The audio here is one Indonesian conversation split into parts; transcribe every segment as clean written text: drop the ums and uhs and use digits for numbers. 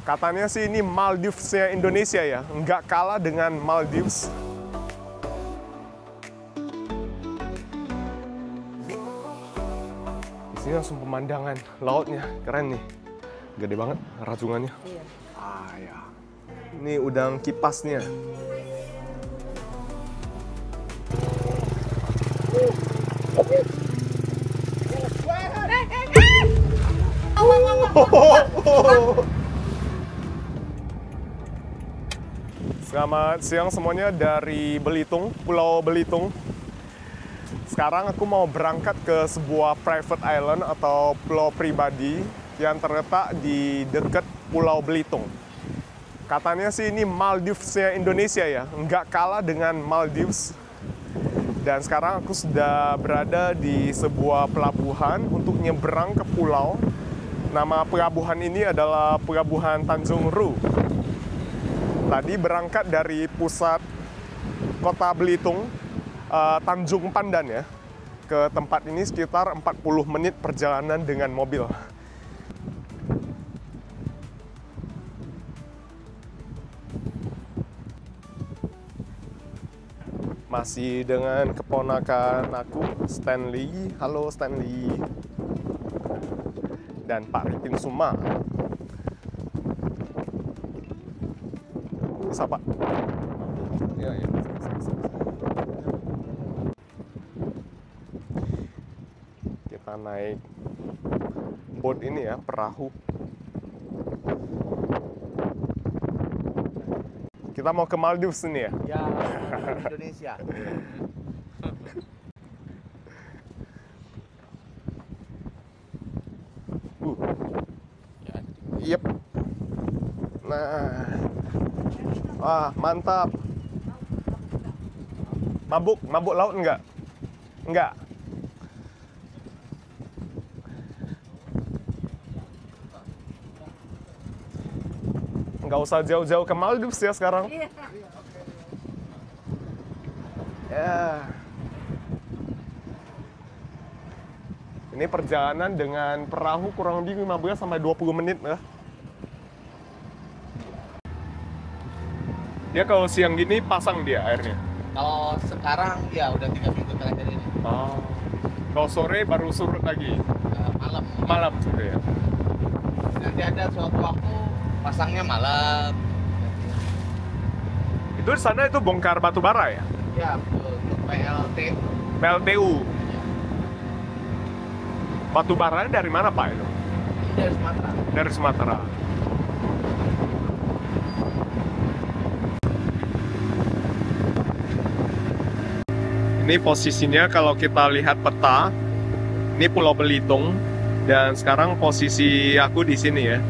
Katanya sih ini Maldives-nya Indonesia ya, nggak kalah dengan Maldives. Di sini langsung pemandangan lautnya, keren nih. Gede banget rajungannya. Iya. Ah ya. Ini udang kipasnya. Selamat siang semuanya dari Belitung, Pulau Belitung. Sekarang aku mau berangkat ke sebuah private island atau pulau pribadi yang terletak di dekat Pulau Belitung. Katanya sih ini Maldives-nya Indonesia ya, nggak kalah dengan Maldives. Dan sekarang aku sudah berada di sebuah pelabuhan untuk nyebrang ke pulau. Nama pelabuhan ini adalah Pelabuhan Tanjung Ru. Tadi berangkat dari pusat kota Belitung, Tanjung Pandan ya. Ke tempat ini sekitar 40 menit perjalanan dengan mobil. Masih dengan keponakan aku, Stanley. Halo Stanley. Dan Pak Ripin Suma. Siapa? Ya, ya. Kita naik boat ini ya, perahu. Kita mau ke Maldives ini ya? Ya, Indonesia. Yep. Nah. Wah, mantap. Mabuk laut enggak? Enggak. Enggak usah jauh-jauh ke Maldives ya sekarang. Ya. Ini perjalanan dengan perahu kurang lebih 15 sampai 20 menit ya. Dia kalau siang gini pasang dia airnya. Kalau sekarang ya udah 3 minggu terakhir ini. Oh. Kalau sore baru surut lagi. Malam. Malam gitu ya. Nanti ada suatu waktu pasangnya malam. Itu di sana itu bongkar batu bara ya? Ya betul. Untuk PLTU. Ya. Batu baranya dari mana Pak itu? Ini dari Sumatera. Dari Sumatera. Ini posisinya kalau kita lihat peta, ini Pulau Belitung dan sekarang posisi aku di sini ya.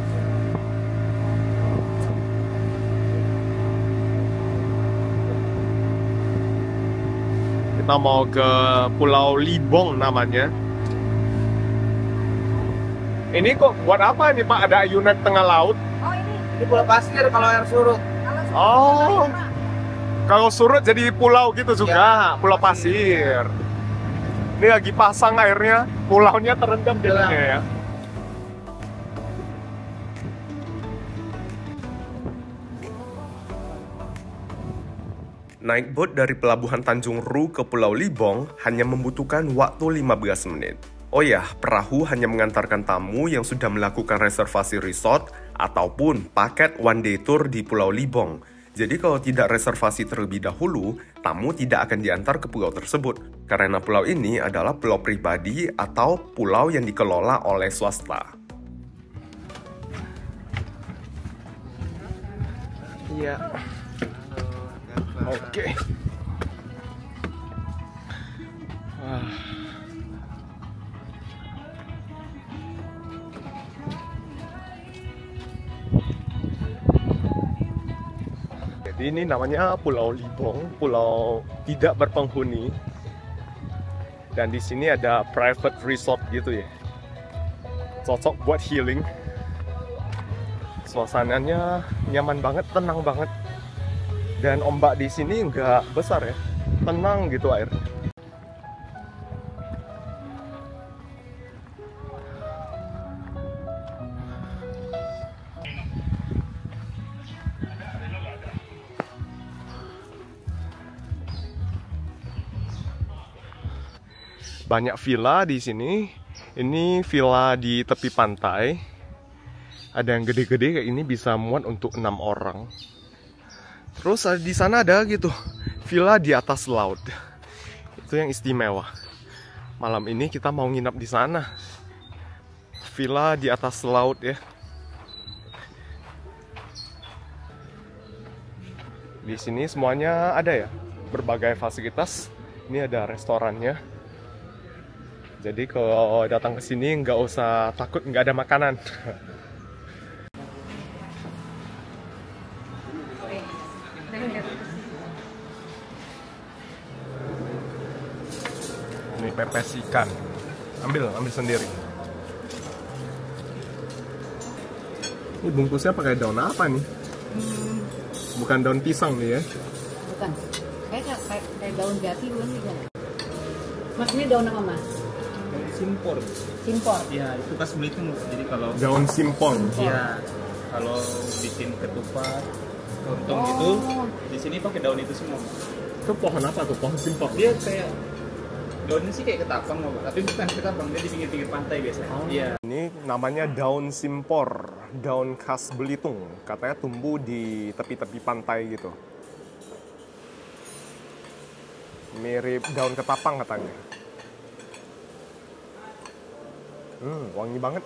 Kita mau ke Pulau Libong namanya. Ini kok buat apa nih Pak? Ada ayunan tengah laut? Oh ini. Ini pulau pasir kalau air surut. Kalau Oh. Kalau surut jadi pulau gitu juga, Ya, pulau pasir. Ini lagi pasang airnya, pulaunya terendam jadinya ya. Naik boat dari Pelabuhan Tanjung Ru ke Pulau Libong hanya membutuhkan waktu 15 menit. Oh ya, perahu hanya mengantarkan tamu yang sudah melakukan reservasi resort ataupun paket one day tour di Pulau Libong. Jadi kalau tidak reservasi terlebih dahulu, tamu tidak akan diantar ke pulau tersebut. Karena pulau ini adalah pulau pribadi atau pulau yang dikelola oleh swasta. Iya. Oke. Jadi ini namanya Pulau Libong, pulau tidak berpenghuni. Dan di sini ada private resort gitu ya. Cocok buat healing. Suasananya nyaman banget, tenang banget. Dan ombak di sini nggak besar ya, tenang gitu airnya. Banyak villa di sini. Ini villa di tepi pantai. Ada yang gede-gede kayak ini bisa muat untuk 6 orang. Terus di sana ada gitu villa di atas laut. Itu yang istimewa. Malam ini kita mau nginap di sana. Villa di atas laut ya. Di sini semuanya ada ya, berbagai fasilitas. Ini ada restorannya. Jadi kalau datang ke sini nggak usah takut nggak ada makanan. Ini pepes ikan. Ambil sendiri. Ini bungkusnya pakai daun apa nih? Bukan daun pisang nih ya? Bukan. Kayak daun jati bukan sih kan? Mas ini daun apa mas? Simpor. Simpor. Ya, itu khas Belitung. Jadi kalau Daun simpon. ya kalau bikin ketupat, lontong itu di sini pakai daun itu semua. Itu pohon apa tuh? Pohon simpon. Dia kayak daunnya sih kayak ketapang, tapi bukan ketapang, dia di pinggir-pinggir pantai biasanya. Iya. Ini namanya daun simpor, daun khas Belitung. Katanya tumbuh di tepi-tepi pantai gitu. Mirip daun ketapang katanya. Wangi banget.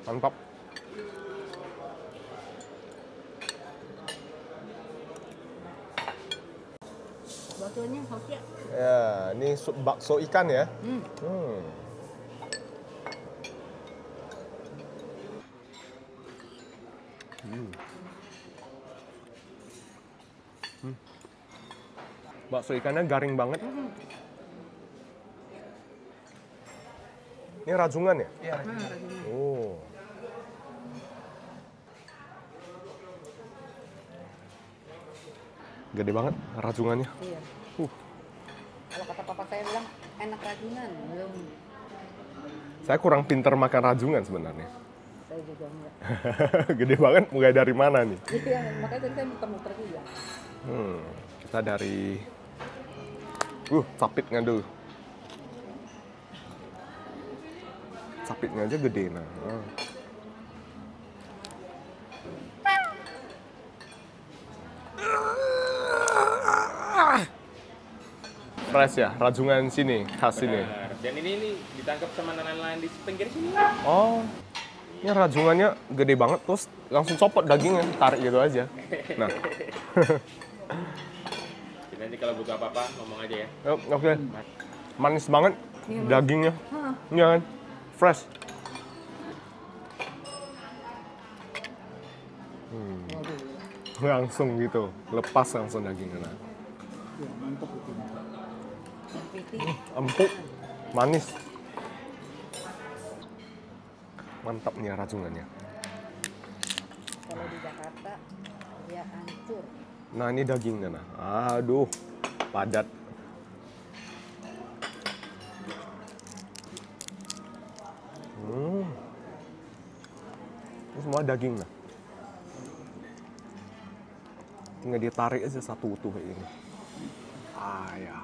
Mantap. Baksonya hokya. Ya, ini sup bakso ikan ya. Bakso ikannya garing banget. Ini rajungan ya? Iya. Oh. Gede banget rajungannya. Iya. Kalau kata papa saya bilang enak rajungan, belum. Saya kurang pinter makan rajungan sebenarnya. Saya juga enggak. Gede banget, mulai dari mana nih? Iya, makanya tadi saya muter-muter juga. Kita dari capitnya dulu. Capitnya aja gede nah. Fresh ya, rajungan sini, khas sini. Dan ini ditangkap sama nelayan di pinggir sini. Oh, ini rajungannya gede banget, terus langsung copot dagingnya, tarik gitu aja. Nah. Nanti kalau butuh apa-apa ngomong aja ya. Oke. Manis banget dagingnya. Iya kan? Fresh. Langsung gitu, lepas langsung dagingnya. Nah. Empuk, manis. Mantap nih rajungannya. Kalau di Jakarta ya hancur. Nah ini dagingnya nah. Aduh, padat. Ini semua daging nah. Tinggal ditarik aja satu utuh kayak ini. Ya.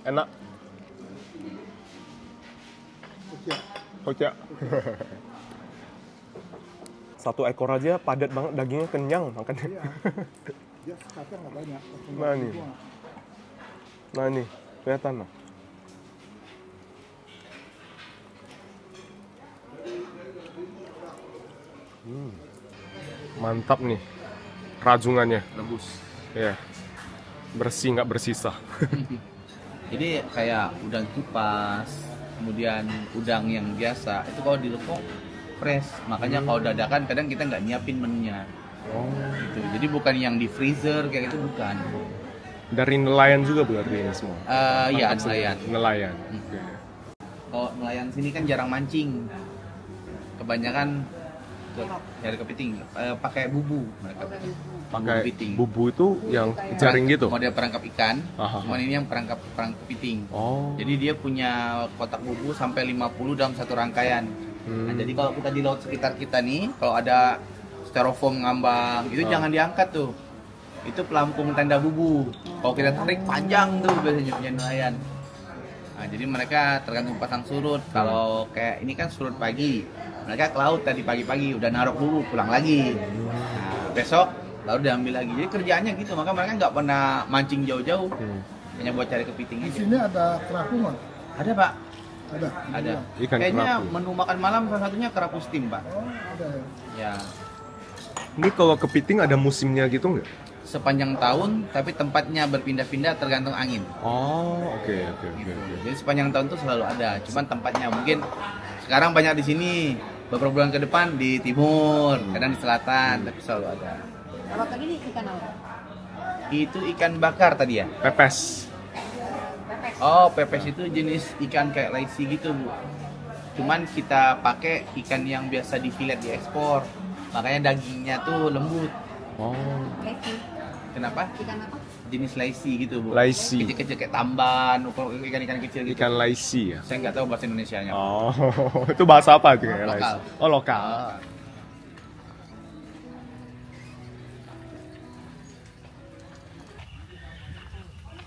Enak. Hokya. Satu ekor aja padat banget, dagingnya kenyang makannya. Iya. Dia sekatnya nggak banyak. Nah nih, kelihatan nah. Mantap nih rajungannya. Rebus. Ya, bersih nggak bersisa. Jadi kayak udang kupas, kemudian udang yang biasa itu kalau dilepok fresh. Makanya kalau dadakan kadang kita nggak nyiapin menunya. Gitu. Jadi bukan yang di freezer kayak gitu, bukan. Dari nelayan juga berarti ini semua. Iya, nelayan. Nelayan. Kalau nelayan sini kan jarang mancing. Kebanyakan ke ikut nyari kepiting. Pakai bubu mereka. Pakai kepiting. bubu itu yang jaring gitu. Model perangkap ikan. Aha. Cuman ini yang perangkap kepiting. Oh. Jadi dia punya kotak bubu sampai 50 dalam satu rangkaian. Nah, jadi kalau kita di laut sekitar kita nih, kalau ada styrofoam ngambang, itu jangan diangkat tuh. Itu pelampung tenda bubu. Kalau kita tarik panjang tuh biasanya punya nelayan. Nah, jadi mereka tergantung pasang surut. Kalau kayak ini kan surut pagi, mereka ke laut tadi pagi-pagi udah narok dulu, pulang lagi. Nah, besok lalu diambil lagi. Jadi kerjaannya gitu, maka mereka nggak pernah mancing jauh-jauh, hanya buat cari kepiting Di aja. sini ada kerapu nggak? Ada pak, Ada. ada. Ikan Kayaknya kerapu. menu makan malam salah satunya kerapu steam pak. Oh, ada ya. Ya, Ini kalau kepiting ada musimnya gitu nggak? sepanjang tahun, tapi tempatnya berpindah-pindah tergantung angin. Oh, oke. Gitu. Jadi sepanjang tahun tuh selalu ada, cuman tempatnya mungkin sekarang banyak di sini, beberapa bulan ke depan di timur, kadang di selatan, tapi selalu ada. Kalau tadi ini ikan apa? Itu ikan bakar tadi ya? Pepes. Pepes. Oh, pepes itu jenis ikan kayak laisi gitu bu. Cuman kita pakai ikan yang biasa di filet diekspor, makanya dagingnya tuh lembut. Oh. Leci. Kenapa? Ikan apa? Jenis laisi gitu bu. Laisi. Kecil-kecil kayak tamban, ikan-ikan kecil gitu. Ikan laisi ya. Saya nggak tahu bahasa Indonesianya. Oh, itu bahasa apa tuh kayak Lokal. laisi? Oh, lokal. Ah.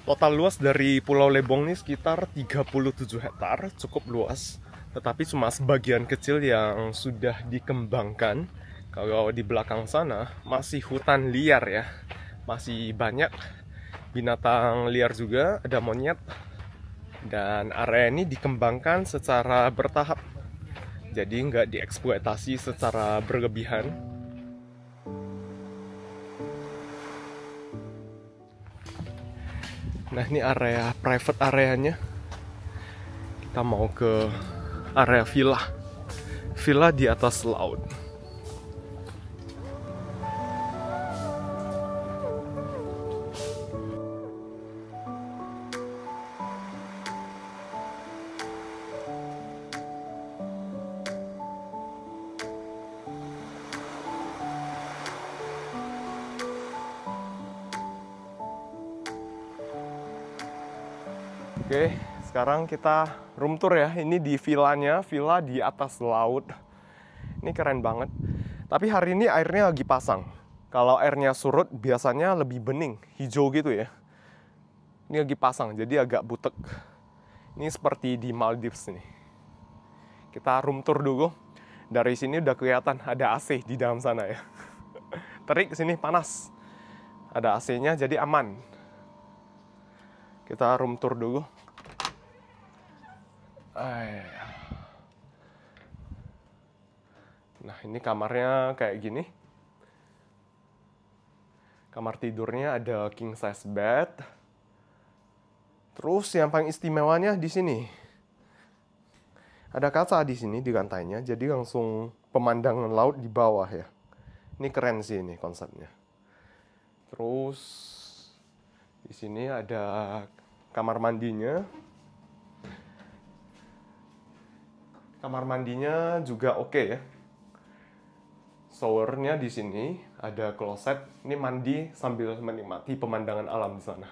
Total luas dari Pulau Lebong ini sekitar 37 hektar, cukup luas. Tetapi cuma sebagian kecil yang sudah dikembangkan. Kalau di belakang sana masih hutan liar ya. Masih banyak binatang liar juga, ada monyet. Dan area ini dikembangkan secara bertahap. Jadi nggak dieksploitasi secara berlebihan. Nah ini area private areanya. Kita mau ke area villa. Villa di atas laut. Oke, sekarang kita room tour ya. Ini di villanya, villa di atas laut. Ini keren banget. Tapi hari ini airnya lagi pasang. Kalau airnya surut biasanya lebih bening, hijau gitu ya. Ini lagi pasang, jadi agak butek. Ini seperti di Maldives nih. Kita room tour dulu. Dari sini udah kelihatan ada AC di dalam sana ya. Terik sini panas. Ada AC-nya jadi aman. Kita room tour dulu. Nah ini kamarnya kayak gini. Kamar tidurnya ada king size bed. Terus yang paling istimewanya di sini. Ada kaca di sini di lantainya, jadi langsung pemandangan laut di bawah ya. Ini keren sih ini konsepnya. Terus di sini ada kamar mandinya. Kamar mandinya juga oke ya. Showernya di sini, ada kloset. Ini mandi sambil menikmati pemandangan alam di sana.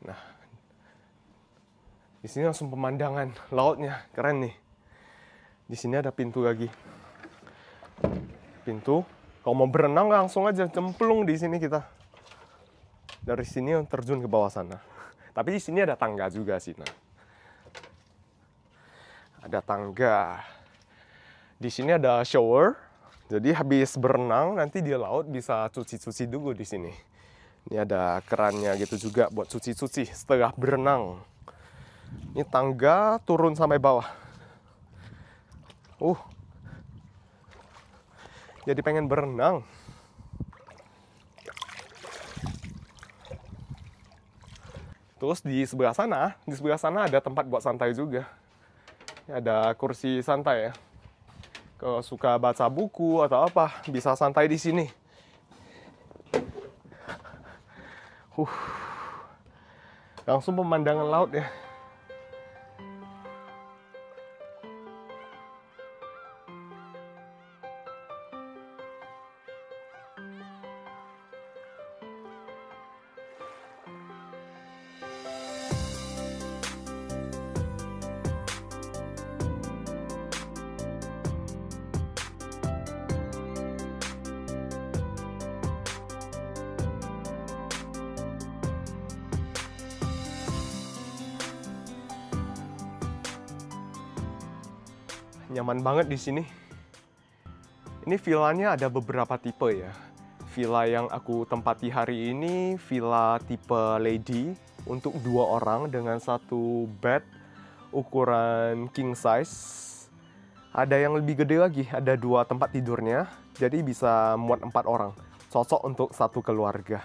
Nah, di sini langsung pemandangan lautnya, keren nih. Di sini ada pintu lagi. Pintu, kalau mau berenang langsung aja cemplung di sini kita. Dari sini terjun ke bawah sana. Tapi di sini ada tangga juga sih. Nah. Ada tangga. Di sini ada shower. Jadi habis berenang nanti di laut bisa cuci-cuci dulu di sini. Ini ada kerannya gitu juga buat cuci-cuci setelah berenang. Ini tangga turun sampai bawah. Jadi pengen berenang. Terus di sebelah sana ada tempat buat santai juga. Ini ada kursi santai ya. Kalau suka baca buku atau apa, bisa santai di sini. Langsung pemandangan laut ya. Nyaman banget di sini. Ini villanya ada beberapa tipe ya. Villa yang aku tempati hari ini villa tipe lady untuk 2 orang dengan 1 bed ukuran king size. Ada yang lebih gede lagi, ada 2 tempat tidurnya, jadi bisa muat 4 orang. Cocok untuk 1 keluarga.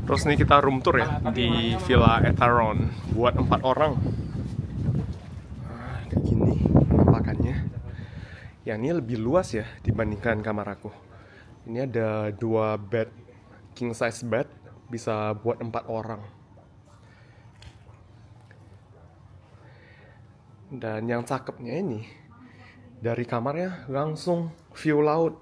Terus nih kita room tour ya di Villa Etaron buat 4 orang. Kayak gini penampakannya. Yang ini lebih luas ya dibandingkan kamar aku. Ini ada 2 bed, king size bed, bisa buat 4 orang. Dan yang cakepnya ini, dari kamarnya langsung view laut.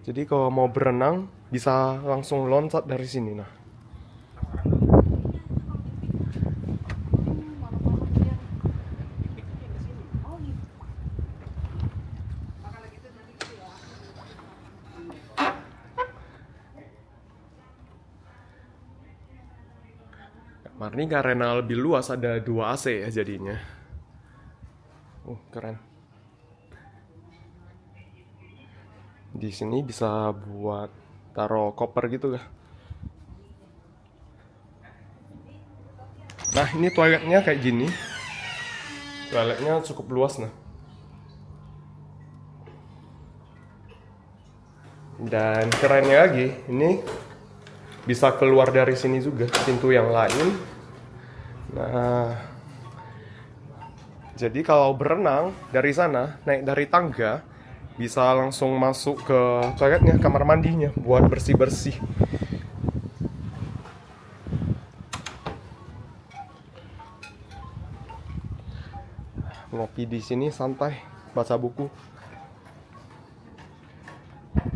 Jadi kalau mau berenang bisa langsung loncat dari sini nah. Kamar ini karena lebih luas, ada 2 AC ya jadinya. Keren. Di sini bisa buat taruh koper gitu kah? Nah, ini toiletnya kayak gini. Toiletnya cukup luas nah. Dan kerennya lagi, ini bisa keluar dari sini juga, pintu yang lain. Nah, jadi kalau berenang dari sana, naik dari tangga, bisa langsung masuk ke toiletnya, kamar mandinya, buat bersih-bersih. Ngopi di sini santai, baca buku.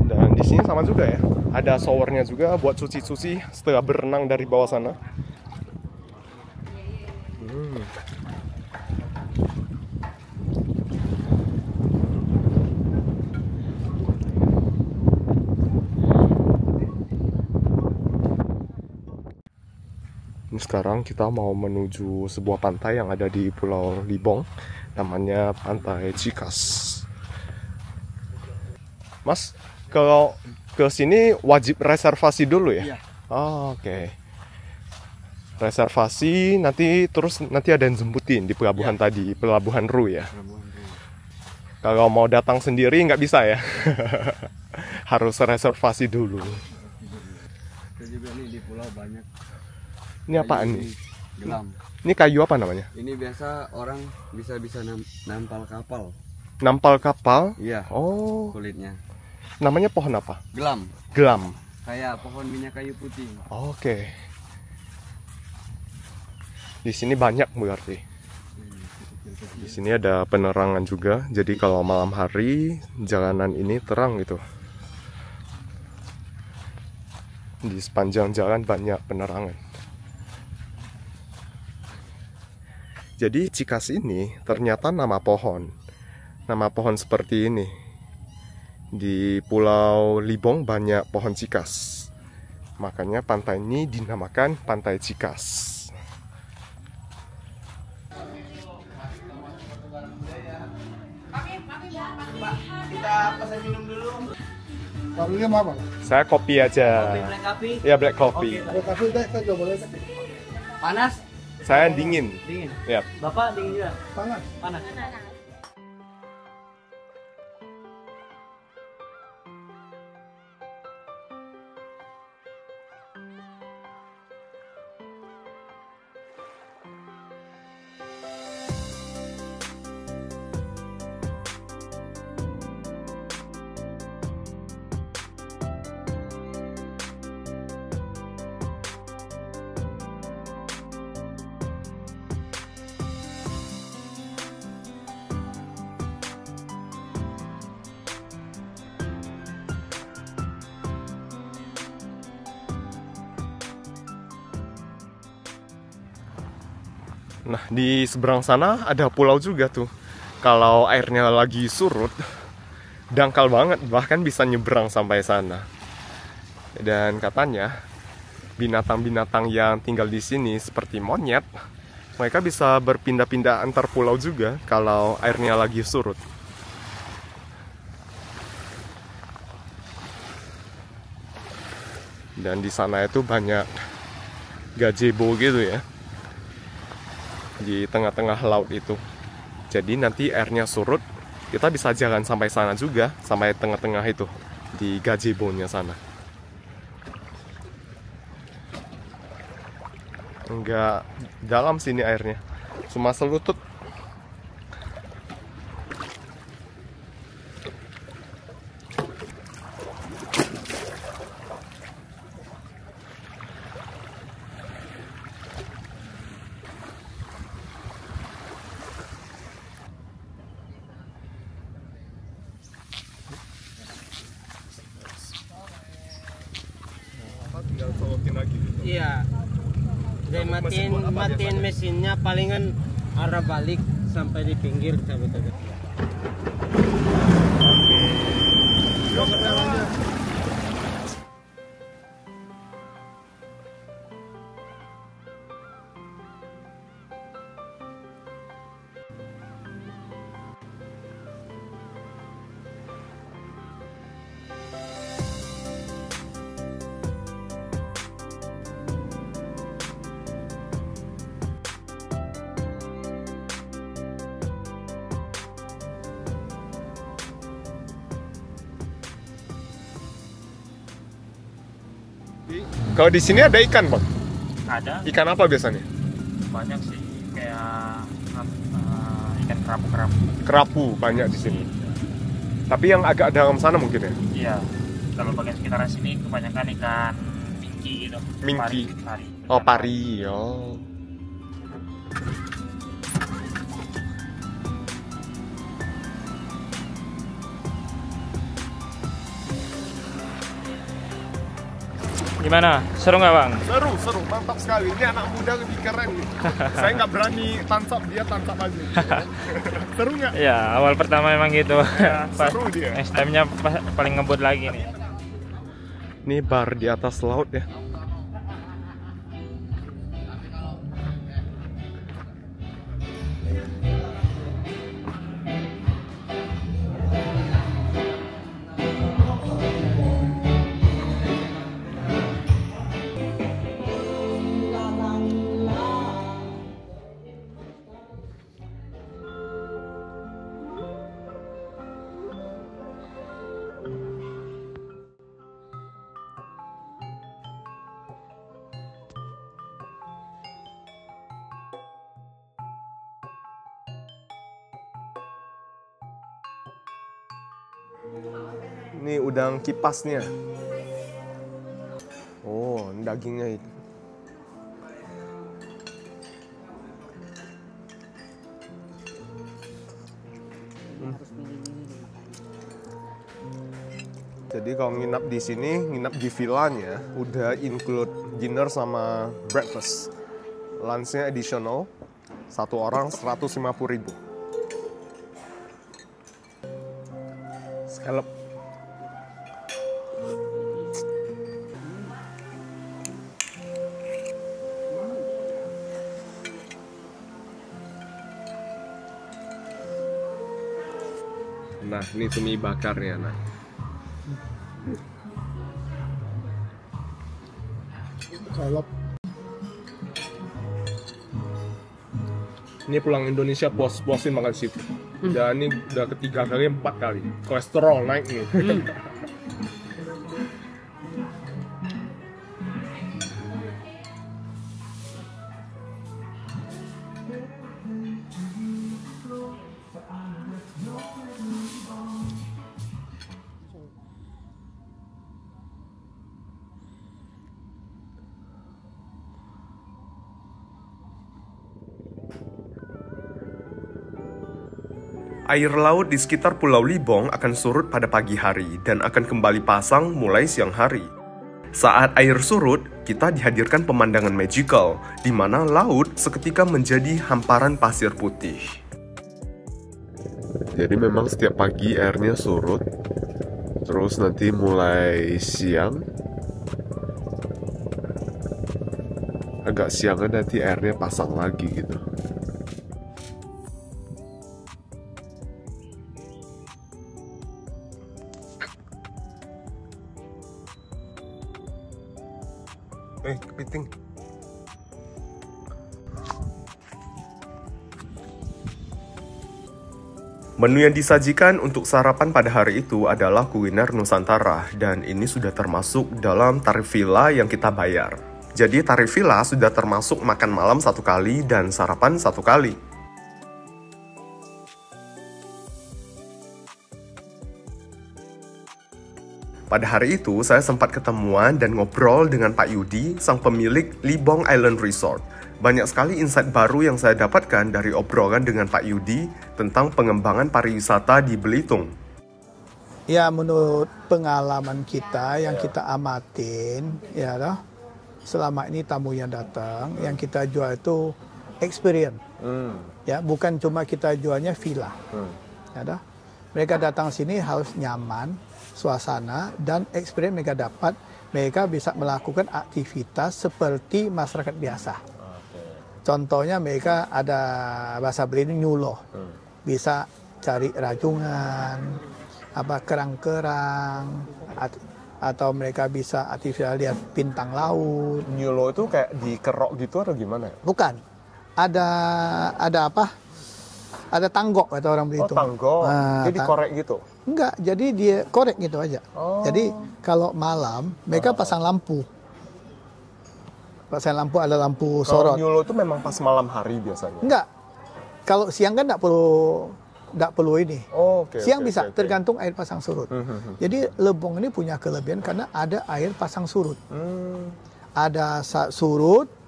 Dan di sini sama juga ya, ada showernya juga buat cuci-cuci setelah berenang dari bawah sana. Ini sekarang kita mau menuju sebuah pantai yang ada di Pulau Libong, namanya Pantai Cikas. Mas, kalau ke sini wajib reservasi dulu ya? Iya. Oh, oke. Reservasi nanti ada yang jemputin di pelabuhan tadi, Pelabuhan Ru ya. Kalau mau datang sendiri nggak bisa ya. Harus reservasi dulu. Kita juga nih di pulau banyak. Ini apaan nih? Gelam. Ini kayu apa namanya? Ini biasa orang bisa nampal kapal. Nampal kapal? Iya. Oh, Kulitnya. namanya pohon apa? Gelam. Gelam. Kayak pohon minyak kayu putih. Oke. Di sini banyak berarti. Di sini ada penerangan juga. Jadi kalau malam hari jalanan ini terang gitu. Di sepanjang jalan banyak penerangan. Jadi Cikas ini ternyata nama pohon. Nama pohon seperti ini. Di Pulau Libong banyak pohon cikas. Makanya pantai ini dinamakan Pantai Cikas. Kalau dia mau apa? Saya kopi aja. Black coffee. Ya, black coffee. Kalau kafe teh saya coba boleh teh. Panas? Saya dingin. Dingin. Ya. Bapak dingin juga? Panas. Panas. Nah, di seberang sana ada pulau juga tuh. Kalau airnya lagi surut, dangkal banget, bahkan bisa nyebrang sampai sana. Dan katanya binatang-binatang yang tinggal di sini seperti monyet, mereka bisa berpindah-pindah antar pulau juga kalau airnya lagi surut. Dan di sana itu banyak gazebo gitu ya, di tengah-tengah laut itu. Jadi nanti airnya surut, kita bisa jalan sampai sana juga, sampai tengah-tengah itu, di gazebo-nya sana. Enggak dalam sini airnya, cuma selutut. Tinggal solokin lagi gitu. Iya. Udah matiin mesinnya, palingan arah balik sampai di pinggir sampai tadi. Kalau di sini ada ikan, Bang? Ada Ikan apa biasanya? banyak sih, kayak ikan kerapu-kerapu. Kerapu banyak di sini. Tapi yang agak dalam sana mungkin ya? Iya, kalau bagian sekitaran sini kebanyakan ikan mingki gitu. Mingki. Pari. Oh, pari. Oh. Gimana? Seru nggak, Bang? Seru, seru, mantap sekali. Ini anak muda lebih keren nih. Saya nggak berani tancap, dia tancap aja. Seru nggak? Ya, awal pertama emang gitu. Ya, Pas seru dia. next time-nya paling ngebut lagi nih. Ini bar di atas laut ya. Ini udang kipasnya. Oh, ini dagingnya itu. Jadi kalau nginap di sini, nginap di villanya, udah include dinner sama breakfast. Lunchnya additional, satu orang 150.000. Scallop. Nah, ini cumi bakarnya, nah. Scallop. Ini pulang Indonesia puas-puasin makan seafood. Dan ini udah ketiga kali, 4 kali. Kolesterol naik nih. Air laut di sekitar Pulau Libong akan surut pada pagi hari dan akan kembali pasang mulai siang hari. Saat air surut, kita dihadirkan pemandangan magical, di mana laut seketika menjadi hamparan pasir putih. Jadi memang setiap pagi airnya surut, terus nanti mulai siang, agak siangan nanti airnya pasang lagi gitu. Kepiting. Menu yang disajikan untuk sarapan pada hari itu adalah kuliner Nusantara, dan ini sudah termasuk dalam tarif villa yang kita bayar. Jadi tarif villa sudah termasuk makan malam 1 kali dan sarapan 1 kali. Pada hari itu, saya sempat ketemuan dan ngobrol dengan Pak Yudi, sang pemilik Libong Island Resort. Banyak sekali insight baru yang saya dapatkan dari obrolan dengan Pak Yudi tentang pengembangan pariwisata di Belitung. Ya, menurut pengalaman kita yang kita amatin, ya toh, selama ini tamu yang datang, yang kita jual itu experience. Ya, bukan cuma kita jualnya villa. Ya toh. Mereka datang sini harus nyaman, suasana, dan experience mereka dapat, mereka bisa melakukan aktivitas seperti masyarakat biasa. Contohnya mereka ada bahasa Belitung nyuloh, bisa cari rajungan, kerang-kerang, atau mereka bisa aktivitas lihat bintang laut. Nyulo itu kayak dikerok gitu atau gimana? Bukan, ada tanggok kata orang Belitung. Oh, tanggok. Jadi dikorek gitu? Enggak, jadi dia korek gitu aja. Jadi kalau malam mereka pasang lampu. Pasang lampu, ada lampu sorot. Kalau nyulo itu memang pas malam hari biasanya? Enggak. Kalau siang kan enggak perlu ini. Siang bisa, tergantung air pasang surut. Jadi Lebong ini punya kelebihan karena ada air pasang surut. Ada saat surut,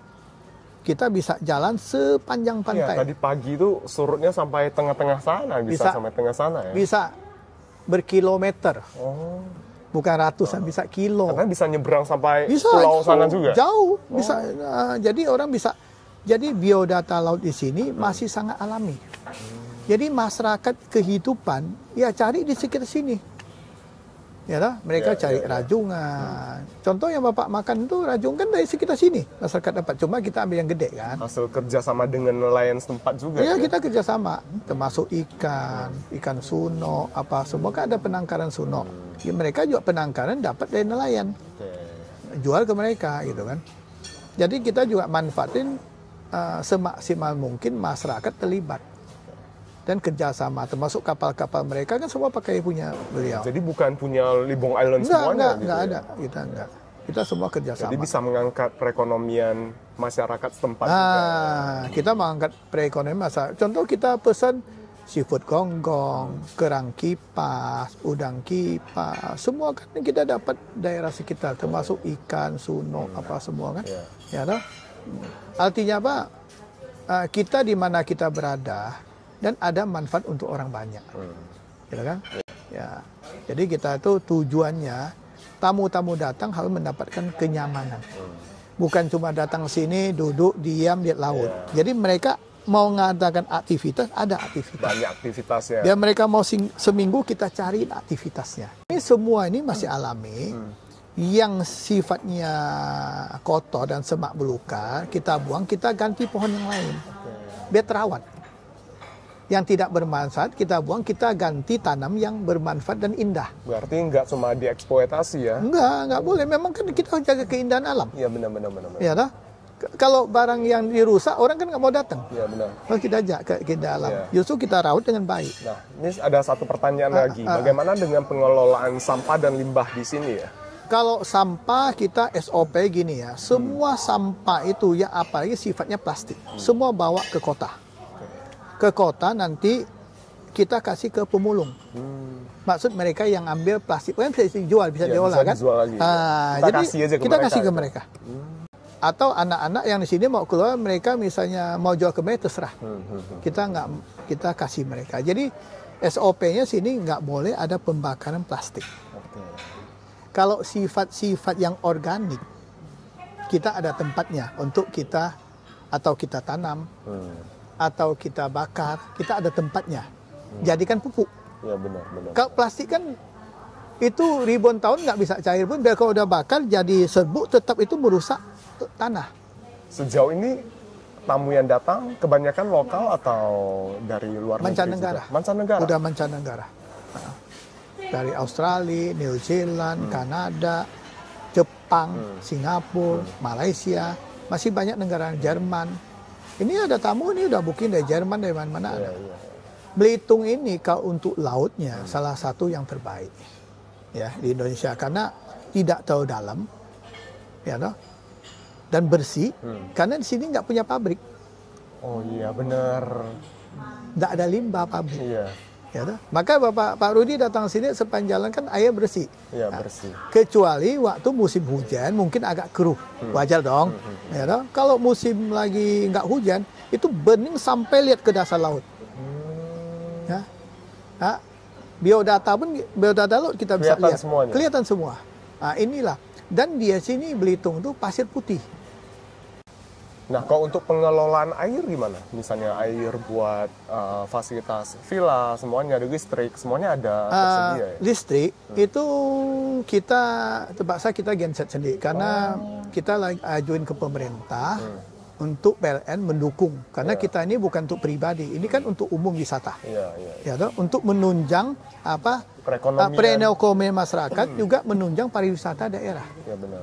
kita bisa jalan sepanjang pantai. Tadi pagi itu surutnya sampai tengah-tengah sana, bisa sampai tengah sana ya? Bisa berkilometer. Bukan ratusan, bisa kilo. Karena bisa nyebrang sampai pulau sana juga? Jauh. Bisa. Jadi orang bisa. Jadi biodata laut di sini masih sangat alami. Jadi masyarakat kehidupan, ya cari di sekitar sini. Ya lah, mereka cari rajungan. Contoh yang Bapak makan itu rajungan kan dari sekitar sini. Masyarakat dapat, cuma kita ambil yang gede kan. Hasil kerjasama dengan nelayan setempat juga? Ya, kita kerjasama. Termasuk ikan suno, semua kan ada penangkaran suno. Ya, mereka juga penangkaran dapat dari nelayan. Jual ke mereka gitu kan. Jadi kita juga manfaatin semaksimal mungkin masyarakat terlibat. Dan kerjasama, termasuk kapal-kapal mereka kan semua pakai punya beliau. Jadi bukan punya Libong Island semuanya? Enggak ada. Kita enggak. Kita semua kerjasama. Jadi bisa mengangkat perekonomian masyarakat setempat juga. Kita mengangkat perekonomian masyarakat. Contoh kita pesan seafood gonggong, kerang kipas, udang kipas. Semua kan kita dapat daerah sekitar, termasuk ikan, suno, semua kan. Ya toh? Artinya apa? Kita di mana kita berada, dan ada manfaat untuk orang banyak, gitu kan? Ya, jadi kita itu tujuannya tamu-tamu datang harus mendapatkan kenyamanan, bukan cuma datang sini duduk diam lihat laut. Jadi mereka mau mengadakan aktivitas, ada aktivitas. Banyak aktivitasnya. Dan mereka mau seminggu kita cari aktivitasnya. Ini semua ini masih alami. Yang sifatnya kotor dan semak belukar kita buang, kita ganti pohon yang lain, biar terawat. Yang tidak bermanfaat kita buang, kita ganti tanam yang bermanfaat dan indah. Berarti nggak cuma dieksploitasi ya? Nggak boleh. Memang kan kita harus jaga keindahan alam. Iya benar. Ya dah. Kalau barang yang dirusak, orang kan nggak mau datang. Iya benar. Kalau kita jaga keindahan alam, justru kita rawat dengan baik. Nah, ini ada satu pertanyaan lagi. Bagaimana dengan pengelolaan sampah dan limbah di sini ya? Kalau sampah kita SOP gini ya, semua sampah itu ya apalagi sifatnya plastik, semua bawa ke kota. Ke kota nanti kita kasih ke pemulung. Maksud mereka yang ambil plastik, kan bisa dijual, bisa diolah kan? Kita kasih ke mereka. Atau anak-anak yang di sini mau keluar, mereka misalnya mau jual ke mereka terserah. Kita kasih mereka. Jadi SOP-nya sini nggak boleh ada pembakaran plastik. Kalau sifat-sifat yang organik, kita ada tempatnya untuk kita atau kita tanam atau kita bakar, kita ada tempatnya. Jadikan pupuk. Ya benar. Kalau plastik kan itu ribuan tahun nggak bisa cair pun, biar kalau udah bakar jadi serbuk tetap itu merusak tanah. Sejauh ini tamu yang datang kebanyakan lokal atau dari luar Mancanegara. Mancanegara. Udah mancanegara. Dari Australia, New Zealand, Kanada, Jepang, Singapura, Malaysia, masih banyak negara, Jerman. Ini ada tamu ini udah booking dari Jerman, dari mana-mana ada. Belitung ini kalau untuk lautnya salah satu yang terbaik ya di Indonesia karena tidak terlalu dalam, ya toh, dan bersih. Karena di sini nggak punya pabrik. Oh iya benar. Nggak ada limbah pabrik. Iya. Ya toh? Maka Pak Rudi datang sini sepanjang jalan kan air bersih. Iya bersih. Kecuali waktu musim hujan mungkin agak keruh, wajar dong. Ya toh? Kalau musim lagi nggak hujan itu bening sampai lihat ke dasar laut. Ya. Nah, biodata laut kita bisa Kelihatan lihat. semuanya. Kelihatan semua. Nah, inilah. Dan di sini Belitung itu pasir putih. Nah, kalau untuk pengelolaan air gimana? Misalnya air buat fasilitas villa, semuanya ada listrik, semuanya ada tersedia ya? Listrik itu kita terpaksa kita genset sendiri karena kita lagi ajuin ke pemerintah untuk PLN mendukung karena kita ini bukan untuk pribadi, ini kan untuk umum wisata. Ya toh? Untuk menunjang perekonomian masyarakat juga menunjang pariwisata daerah. Ya benar.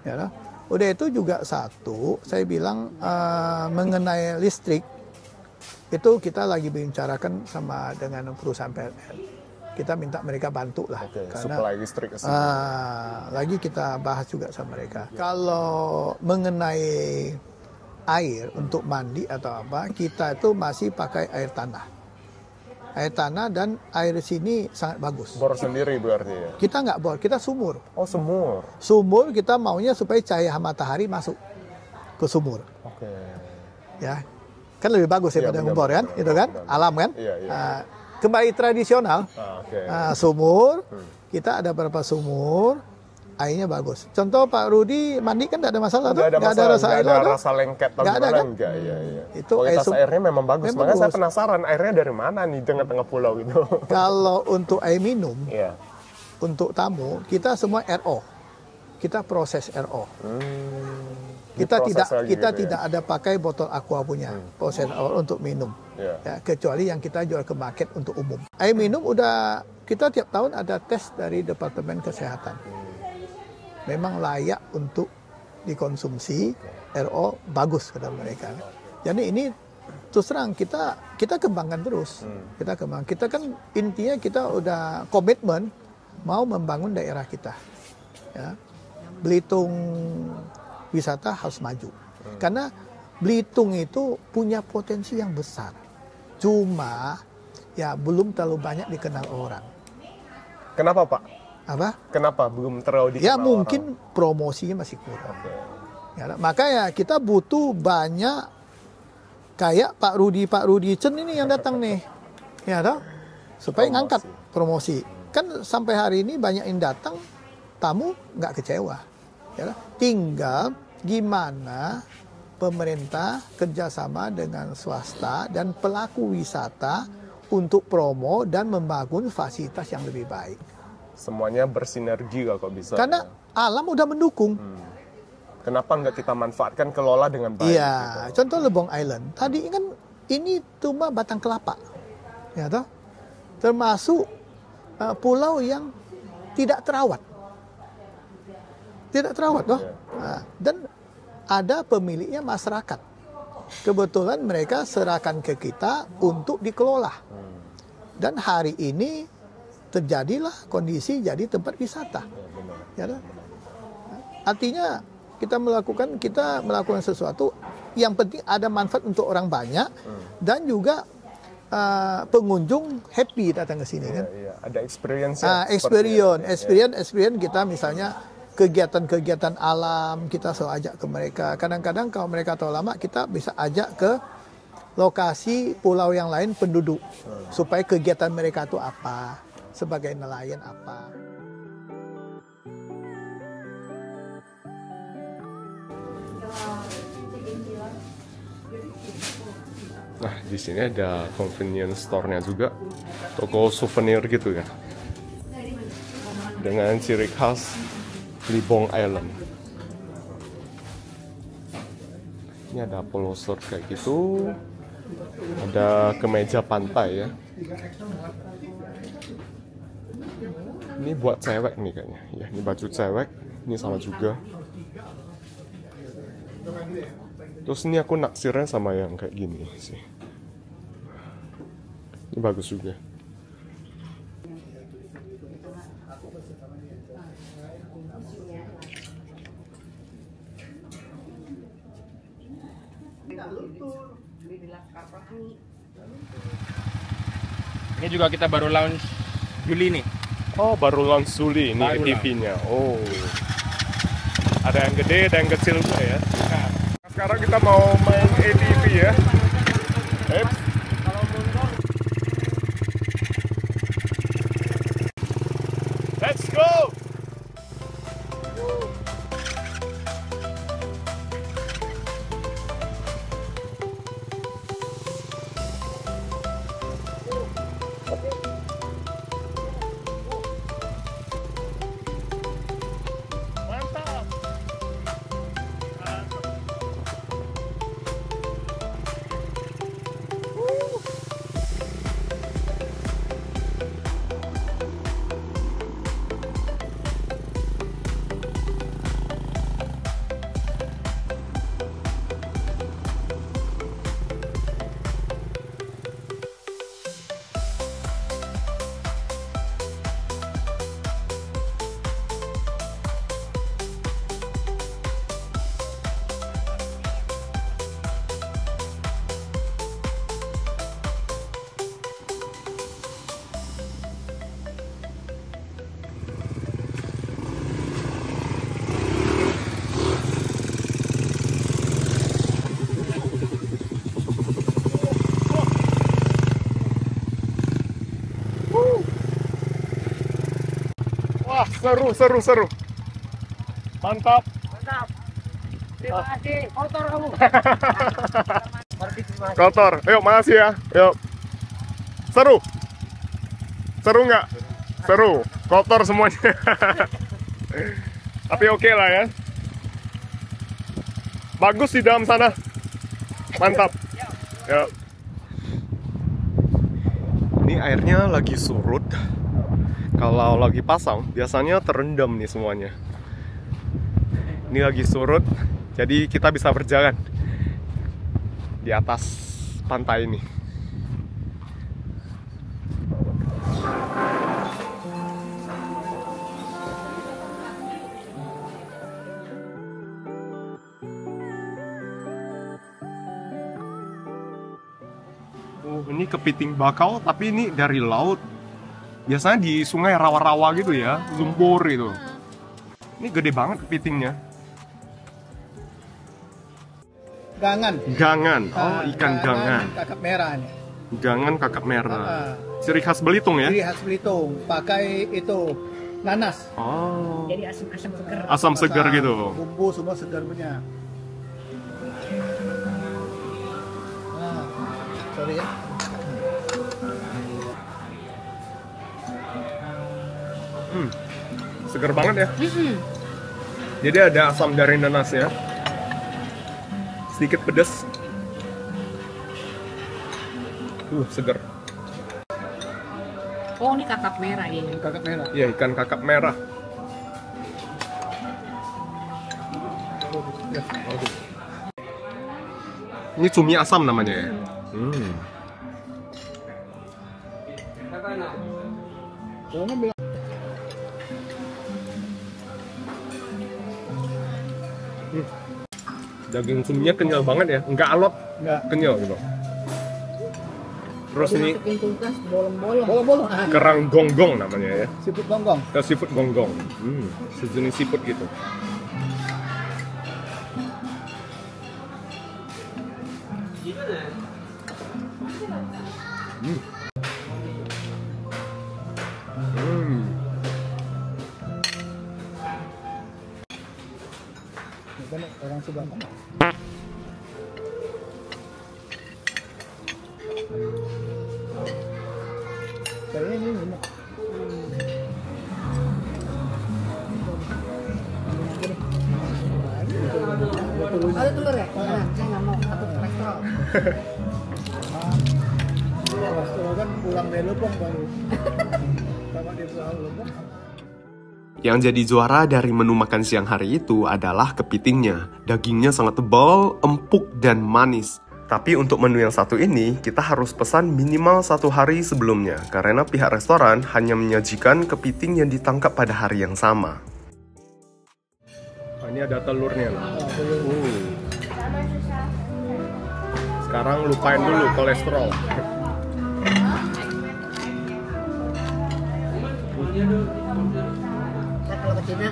Ya toh? Udah itu juga satu, saya bilang mengenai listrik, itu kita lagi bicarakan sama dengan perusahaan PLN. Kita minta mereka bantu lah. Karena supply listrik. lagi kita bahas juga sama mereka. Kalau mengenai air untuk mandi atau apa, kita itu masih pakai air tanah. Air tanah dan air sini sangat bagus. Bor sendiri berarti ya? Kita nggak bor, kita sumur. Oh sumur. Sumur kita maunya supaya cahaya matahari masuk ke sumur. Oke. Ya, kan lebih bagus daripada ngebor kan, itu kan, alam kan. Kembali tradisional. Sumur, kita ada beberapa sumur, airnya bagus. Contoh Pak Rudi mandi kan tidak ada masalah, nggak ada rasa air, nggak ada rasa lengket, nggak ada kan? Enggak, Itu kualitas airnya memang bagus. Makanya bagus. saya penasaran airnya dari mana nih tengah-tengah pulau gitu. Kalau untuk air minum, untuk tamu kita semua RO, kita proses RO. Kita tidak ada pakai botol aqua punya, proses RO untuk minum. Ya, kecuali yang kita jual ke market untuk umum. Air minum udah kita tiap tahun ada tes dari Departemen Kesehatan. Memang layak untuk dikonsumsi, RO bagus kata mereka. Jadi ini terus terang kita kembangkan terus. Kita kan intinya kita udah komitmen mau membangun daerah kita. Ya. Belitung wisata harus maju. Karena Belitung itu punya potensi yang besar. Cuma ya belum terlalu banyak dikenal orang. Kenapa Pak? Apa? Kenapa belum terlalu dikenal? Ya mungkin promosinya masih kurang. Ya, makanya kita butuh banyak kayak Pak Rudi Chen ini yang datang nih, ya toh, supaya ngangkat promosi. Kan sampai hari ini banyak yang datang, tamu nggak kecewa. Ya, tinggal gimana pemerintah kerjasama dengan swasta dan pelaku wisata untuk promo dan membangun fasilitas yang lebih baik. Semuanya bersinergi kalau bisa. Karena alam udah mendukung. Kenapa nggak kita manfaatkan, kelola dengan baik? Iya, gitu. Contoh Lebong Island. Tadi kan ini cuma batang kelapa, ya toh, termasuk pulau yang tidak terawat, toh. Nah, dan ada pemiliknya masyarakat. Kebetulan mereka serahkan ke kita untuk dikelola. Dan hari ini terjadilah kondisi jadi tempat wisata. Ya, artinya kita melakukan sesuatu yang penting ada manfaat untuk orang banyak dan juga pengunjung happy datang ke sini kan. Ada experience. Experience kita misalnya kegiatan-kegiatan alam kita selalu ajak ke mereka. Kadang-kadang kalau mereka terlalu lama kita bisa ajak ke lokasi pulau yang lain penduduk supaya kegiatan mereka itu apa. Sebagai nelayan apa. Nah, di sini ada convenience store-nya juga, toko souvenir gitu ya, dengan ciri khas Libong Island. Ini ada polo shirt kayak gitu, ada kemeja pantai ya. Ini buat cewek nih kayaknya, ya ini baju cewek, ini sama juga. Terus ini aku naksirnya sama yang kayak gini sih. Ini bagus juga. Ini juga kita baru launch Juli nih. Oh, baru launch Juli ini ATV-nya. Oh. Ada yang gede, ada yang kecil juga ya. Nah, sekarang kita mau main ATV ya. Let's go! Mantap! Wah, seru. Mantap. Terima kasih. Kotor kamu. Kotor. Yuk, makasih ya. Yuk. Seru. Seru nggak? Seru. Kotor semuanya. Tapi oke lah ya. Bagus di dalam sana. Mantap. Yuk. Ini airnya lagi surut. Kalau lagi pasang, biasanya terendam nih semuanya. Ini lagi surut, jadi kita bisa berjalan di atas pantai ini. Oh, ini kepiting bakau, tapi ini dari laut. Biasanya di sungai rawa-rawa gitu ya, lumpur itu. Ini gede banget kepitingnya. Gangan. Oh, ikan gangan. Kakap merah nih. Gangan kakap merah. Ciri khas Belitung ya? Ciri khas Belitung. Pakai itu nanas. Oh. Jadi asam seger. Asam segar gitu. Bumbu semua segar punya. Sorry ya. Segar banget ya. Jadi ada asam dari nanas ya. Sedikit pedas. Segar. Oh, ini kakap merah ya. Kakap merah. Iya, ikan kakap merah. Ini cumi asam namanya ya. Daging cuminya kenyal banget ya, nggak alot, kenyal gitu. Terus ini Bolong-bolong. kerang gonggong namanya ya. Seafood gonggong. Seafood gonggong. Sejenis seafood gitu. Kan orang sebelah mana? Kayaknya ini enak. Ada telur ya? Nah, saya nggak mau takut kolesterol. Kolesterol kan pulang dari Lubang baru. Sama dia pulang Lubang. Yang jadi juara dari menu makan siang hari itu adalah kepitingnya. Dagingnya sangat tebal, empuk, dan manis. Tapi untuk menu yang satu ini, kita harus pesan minimal 1 hari sebelumnya, karena pihak restoran hanya menyajikan kepiting yang ditangkap pada hari yang sama. Oh, ini ada telurnya. Sekarang lupain dulu kolesterol. Kalau ke Cina,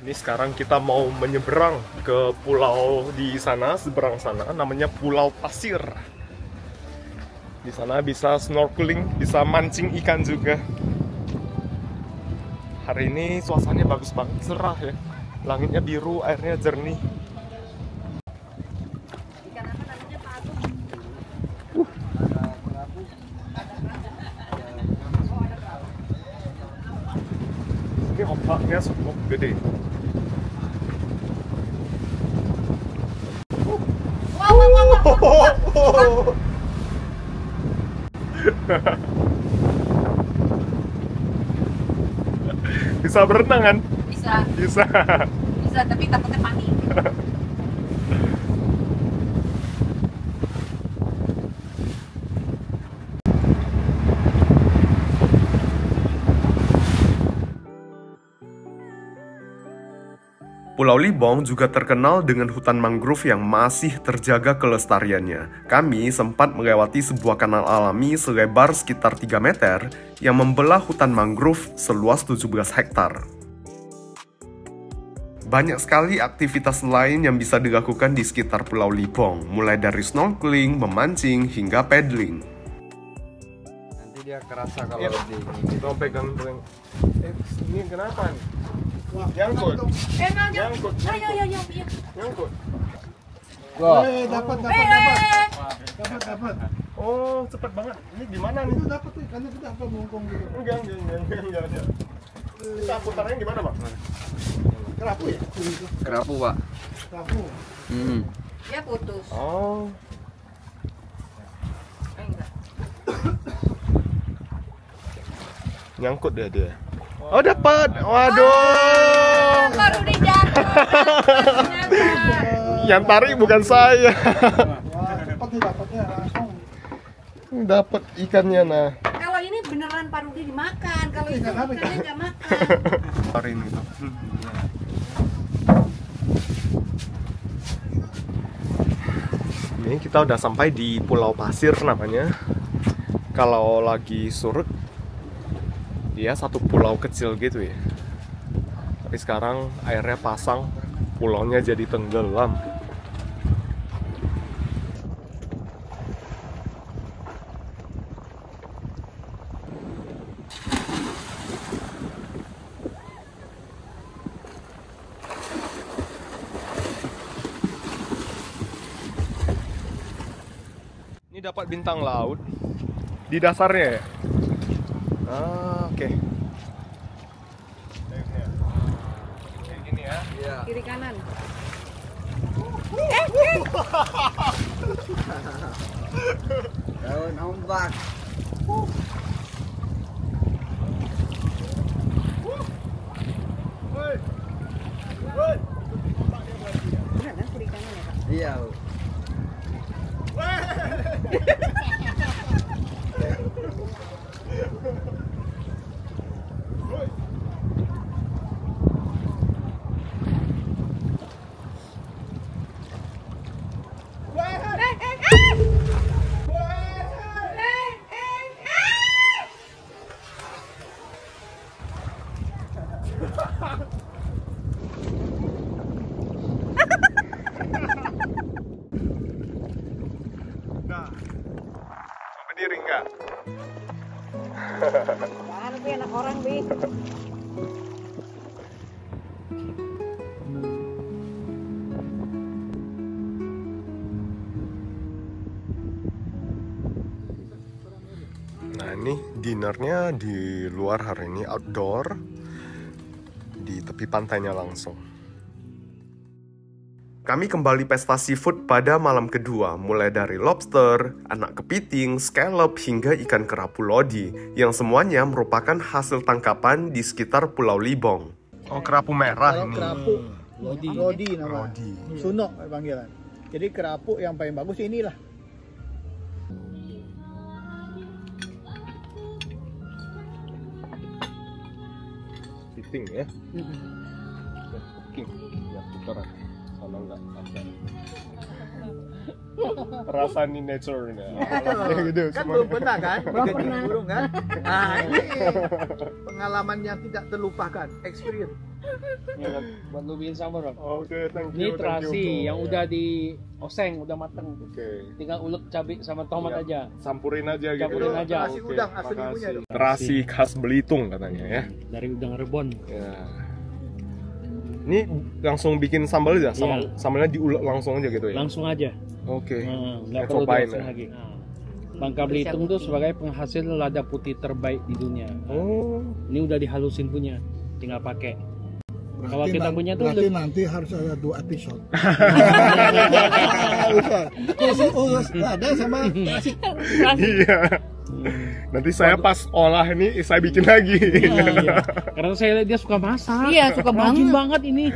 Ini sekarang kita mau menyeberang ke pulau di sana, seberang sana, namanya Pulau Pasir. Di sana bisa snorkeling, bisa mancing ikan juga. Hari ini suasananya bagus banget, cerah ya. Langitnya biru, airnya jernih. ikan apa namanya Pak Agung? Ini ombaknya cukup gede. Bisa berenang kan? Bisa, Bisa. bisa, tapi takutnya panik. Pulau Libong juga terkenal dengan hutan mangrove yang masih terjaga kelestariannya. Kami sempat melewati sebuah kanal alami selebar sekitar 3 meter yang membelah hutan mangrove seluas 17 hektar. Banyak sekali aktivitas lain yang bisa dilakukan di sekitar Pulau Libong, mulai dari snorkeling, memancing, hingga paddling. Nanti dia kerasa kalau di Kita pegang ini kenapa nih? Nyangkut. Nyangkut. Ayo. Nyangkut. Dapat. Oh, cepet banget. Ini di mana nih? Itu dapat tuh ikannya gede apa bongkong gitu. Enggak. Kita putarnya gimana, Bang? Kerapu ya? kerapu, Pak. Kerapu. Dia putus. Oh. Enggak. Nyangkut dia. Oh, dapat. Waduh. Baru dijatuh. Yang tarik bukan saya. Wah, cepat nih dapatnya langsung. Dapat ikannya nah. Kalau ini beneran Pak Rudi dimakan, kalau itu Ikan apa, ikan? ikannya nggak makan. Hari ini. Ini kita udah sampai di Pulau Pasir namanya. Kalau lagi surut, dia satu pulau kecil gitu ya. Tapi sekarang airnya pasang, pulaunya jadi tenggelam. Ini dapat bintang laut di dasarnya ya. Oke. Kayak gini ya. Iya. Kiri kanan. Daun ombak. Bener kan kiri kanan ya Pak? Iya, Bu. Nah, coba berdiri enggak? Baru Bi, anak orang Bi. Nah, ini dinernya di luar hari ini, outdoor, di tepi pantainya langsung. Kami kembali pesta seafood pada malam kedua, mulai dari lobster, anak kepiting, scallop, hingga ikan kerapu lodi, yang semuanya merupakan hasil tangkapan di sekitar Pulau Libong. Oh, kerapu merah Kalau ini. kerapu lodi nama. Lodi. Sunok panggilan. Jadi kerapu yang paling bagus inilah. Kepiting ya. Kepiting. Ya, putaran. Sama enggak sampai. Rasa ini nature-nya. Gitu, Kan semua. belum pernah kan? Belum pernah. Burung kan? Nah, ini pengalaman yang tidak terlupakan, experience. Buat lu bikin sambal, Bang. Oke, thank Ini you. terasi yang udah di oseng, udah mateng. Oke. Tinggal ulek cabai sama tomat Iya. aja. Campurin aja gitu. Campurin aja. Terasi udang asli punya dong. Terasi khas Belitung katanya ya. Dari udang rebon. Ya. Ini langsung bikin sambal aja, Iya. sambalnya diulek langsung aja gitu ya. Langsung aja. Oke. Nggak Saya perlu cobain dioseng ya. lagi. Bangka Belitung tuh sebagai penghasil lada putih terbaik di dunia. Oh. Ini udah dihalusin punya, tinggal pakai. Kalau kita punya tuh berarti nanti harus ada 2 episode. Khusus ada sama terasi. Iya. Nanti saya pas olah ini saya bikin lagi. Iya. Karena saya lihat dia suka masak. Iya, suka Rajin banget. banget ini.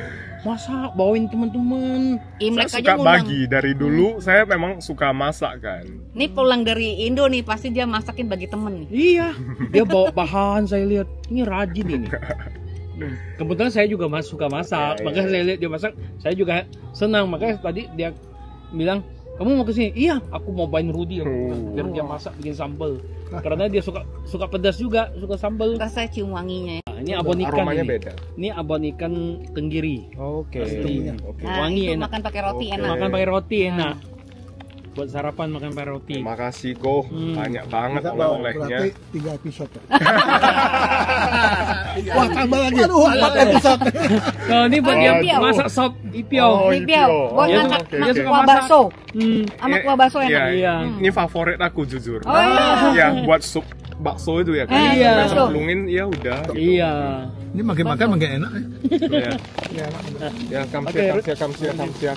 Masak, bawain teman-teman. Imlek Saya aja suka ngundang. bagi dari dulu. Saya memang suka masak kan. Nih pulang dari Indo nih, pasti dia masakin bagi temen nih. Iya, dia bawa bahan, saya lihat ini rajin ini. Kebetulan saya juga suka masak, Iya, makanya iya. saya lihat dia masak, saya juga senang. Makanya tadi dia bilang, kamu mau kesini? Iya, aku mau bawain Rudy biar dia masak bikin sambal. Karena dia suka pedas juga, suka sambal. Rasa cium wanginya ya. Nah, ini abon ikan Aromanya ini. beda. Ini abon ikan tenggiri. Oke. Asli. Oke. Nah, Wangi itu enak. makan pakai roti Oke. enak. Makan pakai roti enak. Buat sarapan makan pakai roti. Terima kasih Ko. Banyak banget Bisa bawa oleh-olehnya. berarti 3 episode. Wah, tambah lagi. Aduh, 4 episode. Kalau ini buat dia Ipiao. masak sop ipiao. Oh, Ipiao, buat Dia masak oke, masak oke. kuah bakso. Sama Eh, kuah bakso Iya, enak. Iya. ini favorit aku jujur. Oh, iya. Ya, buat sup bakso itu ya kan. Iya. Kita cemplungin ya udah. Gitu. Iya. Ini makin makan makin enak. Ya. Ya, kamsia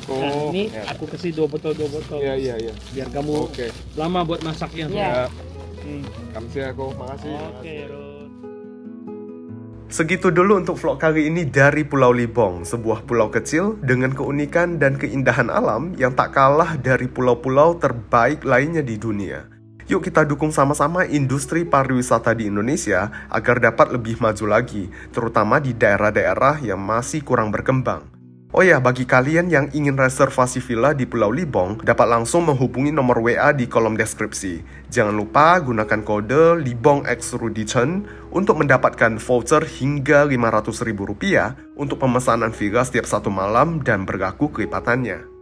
Ko. Nah, ini Ya. aku kasih 2 botol. Iya, iya, iya. Biar kamu Oke. lama buat masaknya. Iya. Ya. Kamsia Ko, makasih. Oke, Rod. Segitu dulu untuk vlog kali ini dari Pulau Libong, sebuah pulau kecil dengan keunikan dan keindahan alam yang tak kalah dari pulau-pulau terbaik lainnya di dunia. Yuk kita dukung sama-sama industri pariwisata di Indonesia agar dapat lebih maju lagi, terutama di daerah-daerah yang masih kurang berkembang. Oh ya, bagi kalian yang ingin reservasi villa di Pulau Libong, dapat langsung menghubungi nomor WA di kolom deskripsi. Jangan lupa gunakan kode LibongXRudyChen untuk mendapatkan voucher hingga Rp500.000 untuk pemesanan villa setiap 1 malam dan berlaku kelipatannya.